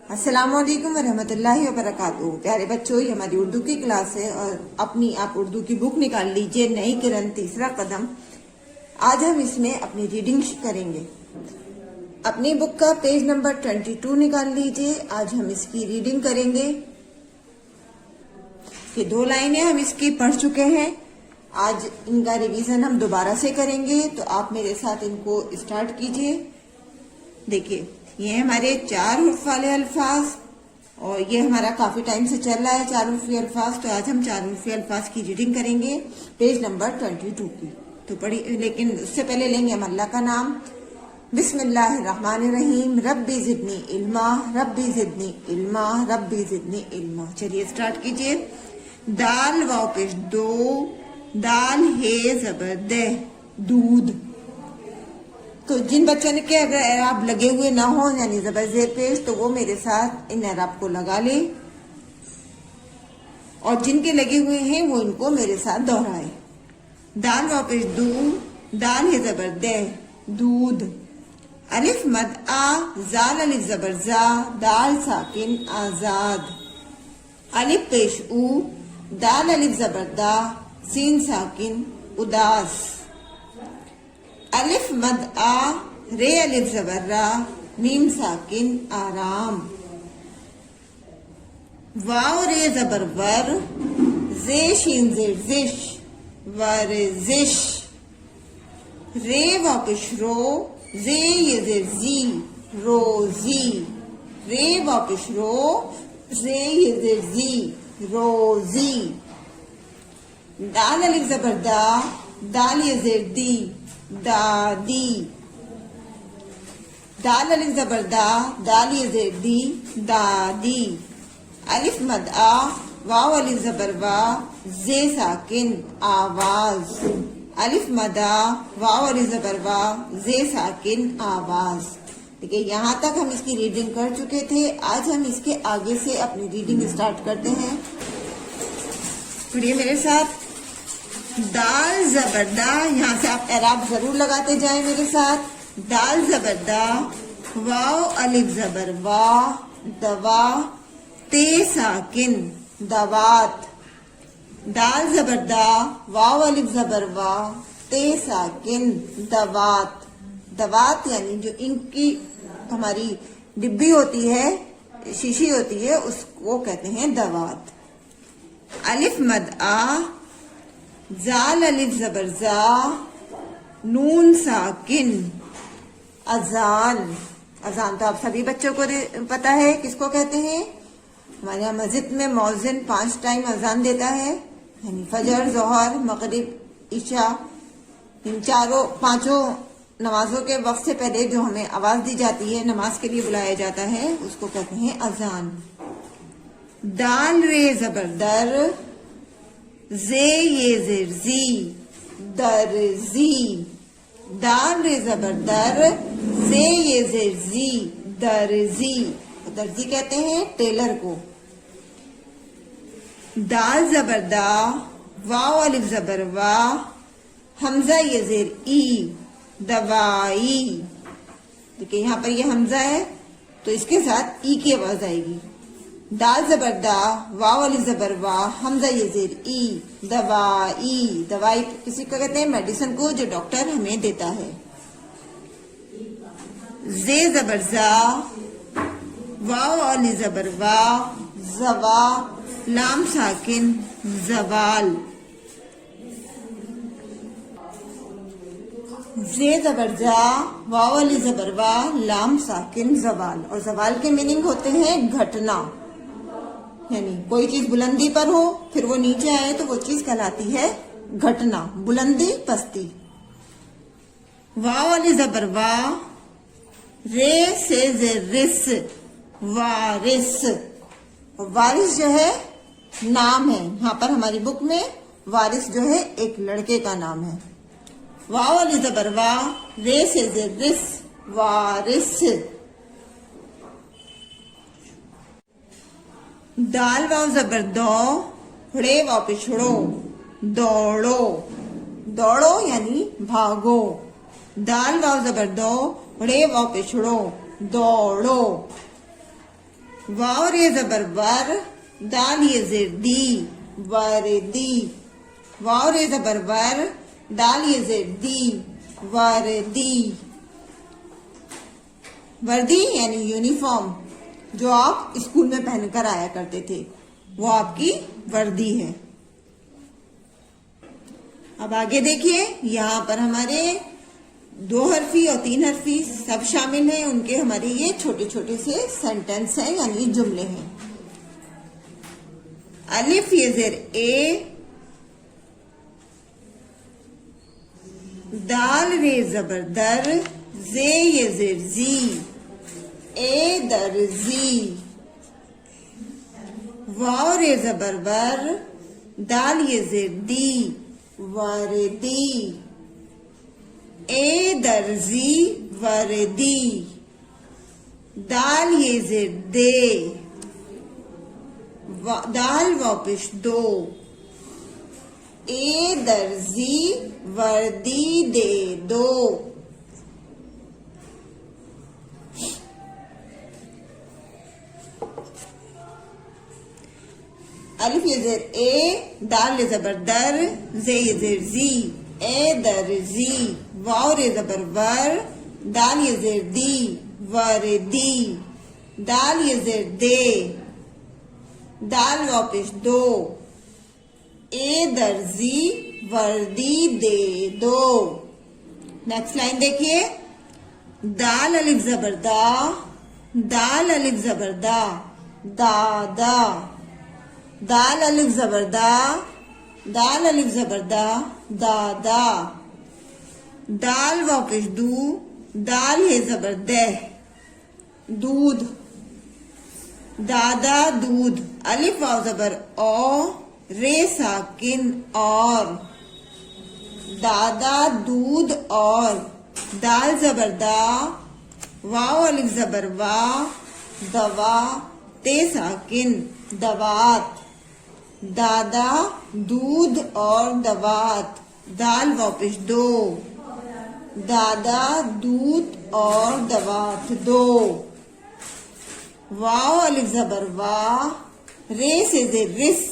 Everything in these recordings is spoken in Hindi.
अस्सलामुअलैकुम वरहमतुल्लाहि वबरकातुहू। प्यारे बच्चों, ये हमारी उर्दू की क्लास है और अपनी आप उर्दू की बुक निकाल लीजिए, नई किरण तीसरा कदम। आज हम इसमें अपनी रीडिंग करेंगे। अपनी बुक का पेज नंबर 22 निकाल लीजिए। आज हम इसकी रीडिंग करेंगे। ये 2 लाइनें हम इसकी पढ़ चुके हैं। आज इनका रिवीजन हम दोबारा से करेंगे, तो आप मेरे साथ इनको स्टार्ट कीजिए। देखिए, ये हमारे 4 हुर्फ वाले अल्फाज और ये हमारा काफी टाइम से चल रहा है 4 हुर्फी अल्फाज। तो आज हम 4 हुर्फी अल्फाज की रीडिंग करेंगे पेज नंबर 22 की। तो पढ़ी, लेकिन उससे पहले लेंगे हम अल्लाह का नाम। बिस्मिल्लाहिर्रहमानिर्रहीम। रब्बी जिदनी इल्मा, रब्बी जिदनी इल्मा, रब्बी जिदनी इल्मा। चलिए स्टार्ट कीजिए। दाल वाव पेश 2, दाल हे जबर दे, दूध। तो जिन बच्चों के अगर एराब लगे हुए ना हो यानी जबर जेर पेश, तो वो मेरे साथ इन एराब को लगा ले, और जिनके लगे हुए हैं वो इनको मेरे साथ दोहराए। दाल वाव पेश 2, दाल है जबर दे, दूध। अलिफ मद आ, जाल अलिफ जबर जा, दाल साकिन आजाद। अलिफ पेश उ, दाल अलिफ जबर दा, सीन साकिन उदास। अलिफ मद आ, रे अलिफ जबर रा, मीम साकिन आराम। वाव रे जबर वर, जे शीन जेर जिश, वर्जिश। रे वापिश रो, जे ये जेर जी, रोजी। रे वापिश रो, जे ये जेर जी, रोजी। दाल अलिफ जबर दा, दाल ये जेर दी, दादी। दाल अलिफ जबर दा, दाल ये जेर दी, दादी। अलिफ मद आ, वाव अलिफ जबर वा, जे साकिन आवाज। अलिफ मद आ, वाव अलिफ जबर वा, जे साकिन आवाज। देखिए, यहाँ तक हम इसकी रीडिंग कर चुके थे। आज हम इसके आगे से अपनी रीडिंग स्टार्ट करते हैं। पढ़िए मेरे साथ। दाल जबरदा, यहाँ से आप एराब जरूर लगाते जाएं मेरे साथ। दाल जबरदा, वाव अलिफ जबर वा, दवा, ते साकिन दवात। दाल जबरदा, वाव अलिफ जबर वा, ते साकिन दवात। दवात यानी जो इनकी हमारी डिब्बी होती है, शीशी होती है, उसको कहते हैं दवात। अलिफ मद आ, जाल अलिफ जबर जा, नून साकिन अजान। अजान तो आप सभी बच्चों को पता है किसको कहते हैं। हमारे यहाँ मस्जिद में मौजिन 5 टाइम अजान देता है, यानी फजर, जोहर, मगरिब, ईशा। इन 5 नमाजों के वक्त से पहले जो हमें आवाज दी जाती है, नमाज के लिए बुलाया जाता है, उसको कहते हैं अजान। दाल रे जबर दर, जे ये जेर जी, दर्जी। दाल रे जबर दर, जे ये जेर जी, दर्जी। दर्जी कहते हैं टेलर को। दाल जबर दा, वाव अलिफ जबर वा, हमजा ये जेर ई, दवाई। देखिए, यहाँ पर ये हमजा है तो इसके साथ ई की आवाज आएगी। दाल जबर दा, वाव अलिफ जबर वा, हमजा ये जेर ई, दवाई। दवाई किसी को कहते हैं मेडिसिन को, जो डॉक्टर हमें देता है। जे जबर जा, वाव अलिफ जबर वा, जवा, लाम साकिन जवाल। जे जबर जा, वाव अलिफ जबर वा, लाम साकिन जवाल। और जवाल के मीनिंग होते हैं घटना, यानी कोई चीज बुलंदी पर हो फिर वो नीचे आए तो वो चीज कहलाती है घटना, बुलंदी, पस्ती। वाव अलिफ जबर वा, रे से जे रिस, वारिस। वारिस जो है नाम है, यहाँ पर हमारी बुक में वारिस जो है एक लड़के का नाम है। वाव अलिफ जबर वा, रे से जे रिस, वारिस। दाल वाव जबर दो, रे वाव पिछड़ो, दौड़ो। दौड़ो यानी भागो। दाल वाव जबर दो, रे वाव पिछड़ो, दौड़ो। वाव रे जबर वर, दाल ये जेर दी, वर्दी। वाव रे जबर वर, दाल ये जेर दी, वर्दी। वर्दी यानी यूनिफॉर्म, जो आप स्कूल में पहनकर आया करते थे, वो आपकी वर्दी है। अब आगे देखिए, यहाँ पर हमारे 2 हरफी और 3 हरफी सब शामिल हैं। उनके हमारे ये छोटे छोटे से सेंटेंस हैं, यानी जुमले हैं। अलिफ ये जेर ए, दाल रे जबर दर, जे ये जेर जी, ए दर जी। वाव रे जबर वर, दाल ये जेर दी, वर्दी। ए दर्जी, वर्दी। दाल ये जेर दे, दाल वापिश दो। ए दर्जी, वर्दी दे दो। अलिफ ये जेर ए, दाल ये जबर दर, जे ये जेर जी, ए दर जी। वाव रे जबर वर, दाल ये जेर दी, वर्दी। दाल ये जेर दे, दाल वापिश दो। ए दर्जी, वर्दी दे दो। नेक्स्ट लाइन देखिए, दाल अलिफ जबर दा, दाल अलिफ जबर दा, दादा। दाल अलिफ जबर दा, दाल अलिफ जबर दा, दादा। दाल वापिश दू, दाल है जबर दह, दूध। दादा दूध, अलिफ वाव जबर ओ, रे साकिन और। दादा दूध और। दाल जबर दा, वाव अलिफ जबर वा, दवा, ते साकिन, दवात। दादा दूध और दवात, दाल वापिश दो। दादा दूध और दवात दो। वाव अलिफ जबर वा, रे से जे रिस,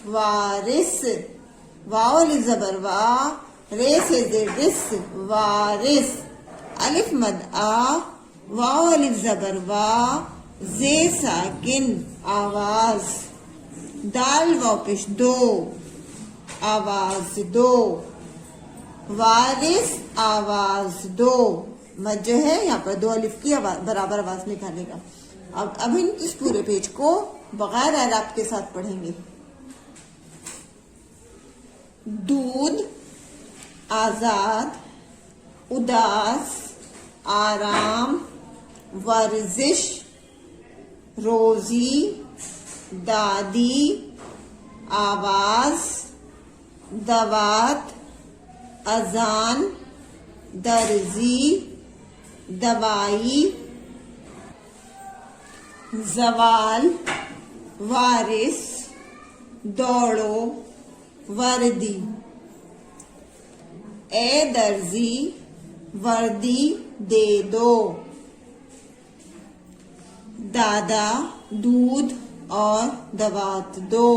वारिस। वाव अलिफ जबर वा, रे से जे रिस, वारिस। अलिफ मद आ, वाव अलिफ जबर वा, जे साकिन, आवाज। दाल वापिश दो, आवाज दो। वारिस आवाज दो। मद जो है यहाँ पर 2 अलिफ की बराबर आवाज निकालेगा। अब इस पूरे पेज को बगैर एराब के साथ पढ़ेंगे। दूध, आजाद, उदास, आराम, वर्जिश, रोजी, दादी, आवाज, दवात, अजान, दर्जी, दवाई, जवाल, वारिस, दौड़ो, वर्दी। ए दर्जी, वर्दी दे दो। दादा दूध और दवात दो।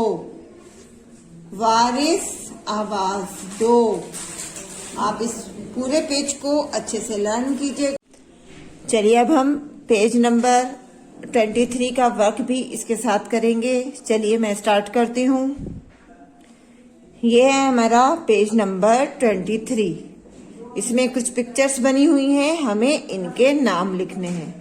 वारिस आवाज दो। आप इस पूरे पेज को अच्छे से लर्न कीजिए। चलिए अब हम पेज नंबर 23 का वर्क भी इसके साथ करेंगे। चलिए मैं स्टार्ट करती हूँ। ये है हमारा पेज नंबर 23। इसमें कुछ पिक्चर्स बनी हुई हैं, हमें इनके नाम लिखने हैं।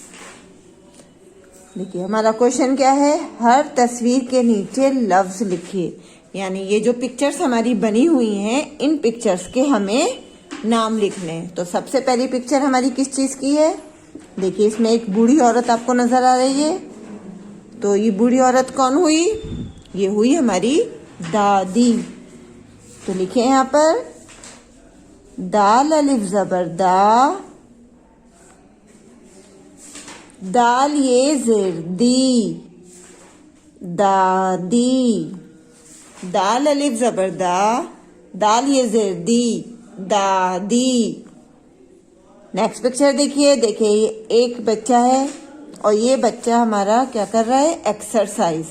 देखिए हमारा क्वेश्चन क्या है, हर तस्वीर के नीचे लफ्ज लिखिए। यानी ये जो पिक्चर्स हमारी बनी हुई हैं, इन पिक्चर्स के हमें नाम लिखने हैं। तो सबसे पहली पिक्चर हमारी किस चीज की है? देखिए इसमें एक बूढ़ी औरत आपको नजर आ रही है। तो ये बूढ़ी औरत कौन हुई? ये हुई हमारी दादी। तो लिखे यहाँ पर दाल अलिफ जबर दा, दाल ये जेर दी, दादी। दाल अलिफ जबर दा, दाल ये जेर दी, दादी। नेक्स्ट पिक्चर देखिए। देखिए एक बच्चा है और ये बच्चा हमारा क्या कर रहा है, एक्सरसाइज।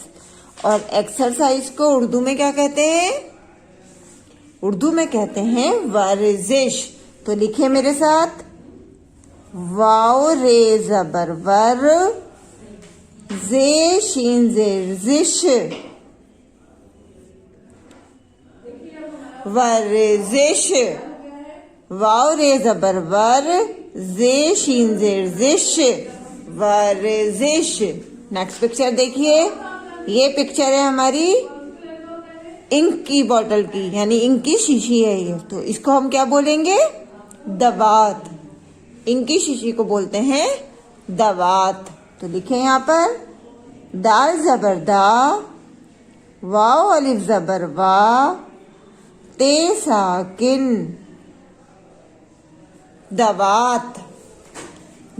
और एक्सरसाइज को उर्दू में क्या कहते हैं, उर्दू में कहते हैं वर्जिश। तो लिखिए मेरे साथ, वाव रे जबर वर, जे शीन जेर जिश, वर्जिश। वाव रे जबर वर, जे शीन जेर जिश, वर्जिश। नेक्स्ट पिक्चर देखिए, ये पिक्चर है हमारी इंक की बोतल की, यानी इंक की शीशी है ये। तो इसको हम क्या बोलेंगे, दवात। इंक की शीशी को बोलते हैं दवात। तो लिखे यहाँ पर, दाल जबर दा, वाव अलिफ जबर वा, ते साकिन, दवात।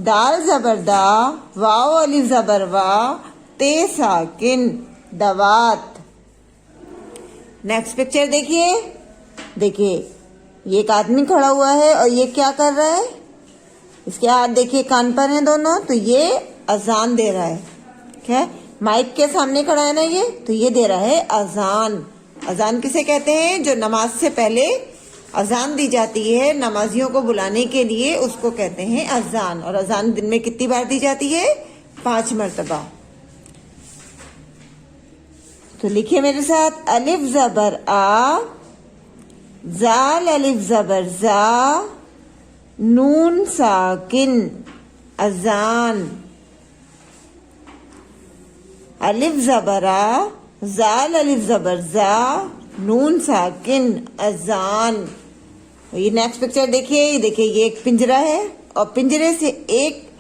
दाल जबर दा, वाव अलिफ जबर वा, ते साकिन, दवात। नेक्स्ट पिक्चर देखिए, देखिए ये एक आदमी खड़ा हुआ है और ये क्या कर रहा है, इसके हाथ देखिए कान पर हैं दोनों, तो ये अजान दे रहा है। ठीक है, माइक के सामने खड़ा है ना ये, तो ये दे रहा है अजान। अजान किसे कहते हैं, जो नमाज से पहले अजान दी जाती है नमाजियों को बुलाने के लिए, उसको कहते हैं अजान। और अजान दिन में कितनी बार दी जाती है, 5 मरतबा। तो लिखिए मेरे साथ, अलिफ जबर आ, जाल अलिफ जबर जा, नून साकिन, अजान। अलिफ जबर आ, जाल अलिफ जबर जा, नून साकिन, अजान। ये नेक्स्ट पिक्चर देखिए, देखिए ये एक पिंजरा है और पिंजरे से एक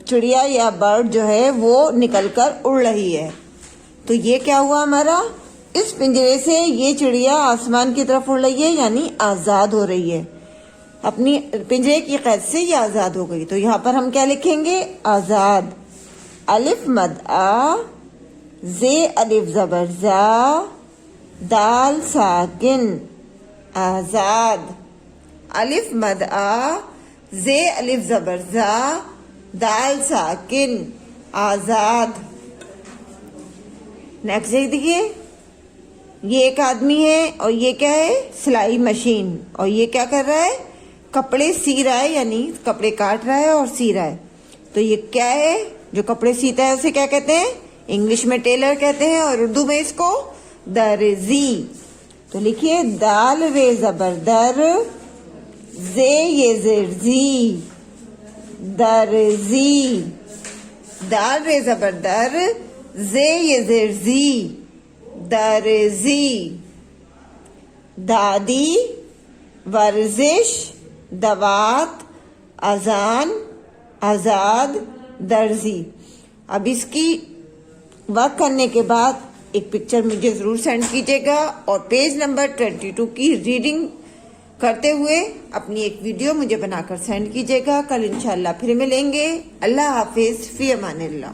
चिड़िया या बर्ड जो है वो निकलकर उड़ रही है। तो ये क्या हुआ हमारा, इस पिंजरे से ये चिड़िया आसमान की तरफ उड़ रही है, यानी आजाद हो रही है, अपनी पिंजरे की कैद से ये आजाद हो गई। तो यहाँ पर हम क्या लिखेंगे, आजाद। अलिफ मद आ, जे अलिफ जबर जा, दाल साकिन, आजाद। अलिफ मद आ, जे अलिफ जबर जा, दाल साकिन, आजाद। नेक्स्ट देखिए, ये एक आदमी है और ये क्या है, सिलाई मशीन। और ये क्या कर रहा है, कपड़े सी रहा है, यानी कपड़े काट रहा है और सी रहा है। तो ये क्या है, जो कपड़े सीता है उसे क्या कहते हैं, इंग्लिश में टेलर कहते हैं और उर्दू में इसको दर्जी। तो लिखिए, दाल रे जबर दर, जे ये जिर्जी, दर्जी। दाल रे जबर दर, जे ये जिर्जी, दर्जी। दादी, वर्जिश, दवात, अजान, आजाद, दर्जी। अब इसकी वर्क करने के बाद एक पिक्चर मुझे जरूर सेंड कीजिएगा और पेज नंबर 22 की रीडिंग करते हुए अपनी एक वीडियो मुझे बनाकर सेंड कीजिएगा। कल इंशाल्लाह फिर मिलेंगे। अल्लाह हाफिज, फी अमानिल्लाह।